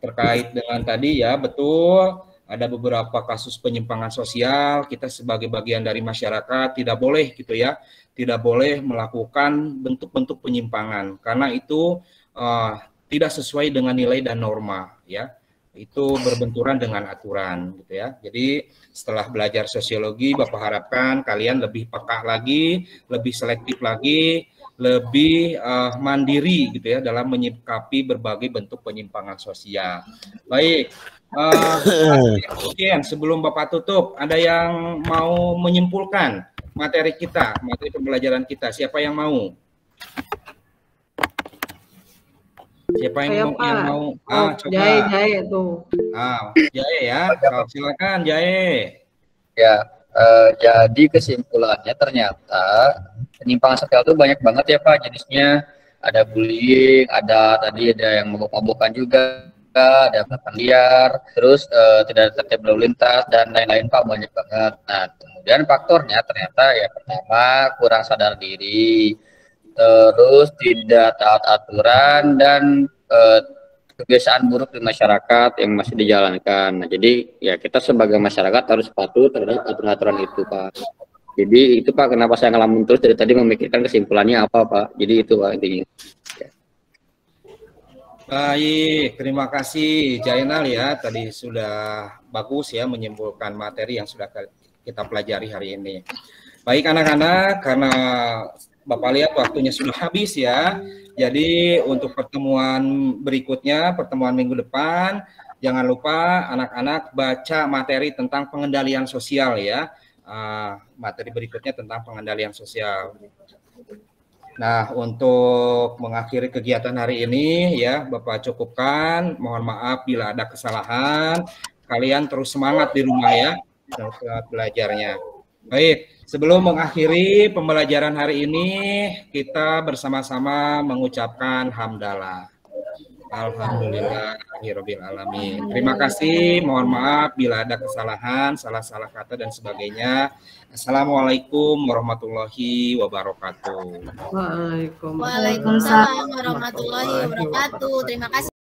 Speaker 1: terkait dengan tadi ya, betul ada beberapa kasus penyimpangan sosial, kita sebagai bagian dari masyarakat tidak boleh gitu ya, tidak boleh melakukan bentuk-bentuk penyimpangan karena itu tidak sesuai dengan nilai dan norma ya, itu berbenturan dengan aturan gitu ya. Jadi setelah belajar sosiologi, Bapak harapkan kalian lebih peka lagi, lebih selektif lagi, lebih mandiri gitu ya dalam menyikapi berbagai bentuk penyimpangan sosial. Baik. Mungkin sebelum Bapak tutup, ada yang mau menyimpulkan materi kita, materi pembelajaran kita? Siapa yang mau? Siapa yang mau? Coba.
Speaker 4: Jae tuh.
Speaker 1: Jae ya. Silakan Jae.
Speaker 6: Ya, jadi kesimpulannya ternyata penyimpangan sosial itu banyak banget ya Pak jenisnya. Ada bullying, ada yang mabuk-mabukan juga, ada balapan liar, terus tidak tertib lalu lintas dan lain-lain Pak, banyak banget. Nah kemudian faktornya ternyata ya pertama kurang sadar diri, terus tidak taat aturan dan kebiasaan buruk di masyarakat yang masih dijalankan. Nah jadi ya kita sebagai masyarakat harus patuh terhadap aturan-aturan itu Pak. Jadi itu Pak kenapa saya ngelamun terus dari tadi memikirkan kesimpulannya apa Pak. Jadi itu Pak intinya.
Speaker 1: Baik, terima kasih Jainal ya, tadi sudah bagus ya menyimpulkan materi yang sudah kita pelajari hari ini. Baik anak-anak, karena Bapak lihat waktunya sudah habis ya. Jadi untuk pertemuan berikutnya, pertemuan minggu depan, jangan lupa anak-anak baca materi tentang pengendalian sosial ya. Materi berikutnya tentang pengendalian sosial. Nah, untuk mengakhiri kegiatan hari ini ya, Bapak cukupkan. Mohon maaf bila ada kesalahan. Kalian terus semangat di rumah ya, semangat belajarnya. Baik, sebelum mengakhiri pembelajaran hari ini, kita bersama-sama mengucapkan hamdalah. Alhamdulillahirabbil alamin. Terima kasih, mohon maaf bila ada kesalahan, salah-salah kata dan sebagainya. Assalamualaikum warahmatullahi wabarakatuh.
Speaker 4: Waalaikumsalam
Speaker 10: Waalaikumsalam warahmatullahi wabarakatuh. Terima kasih.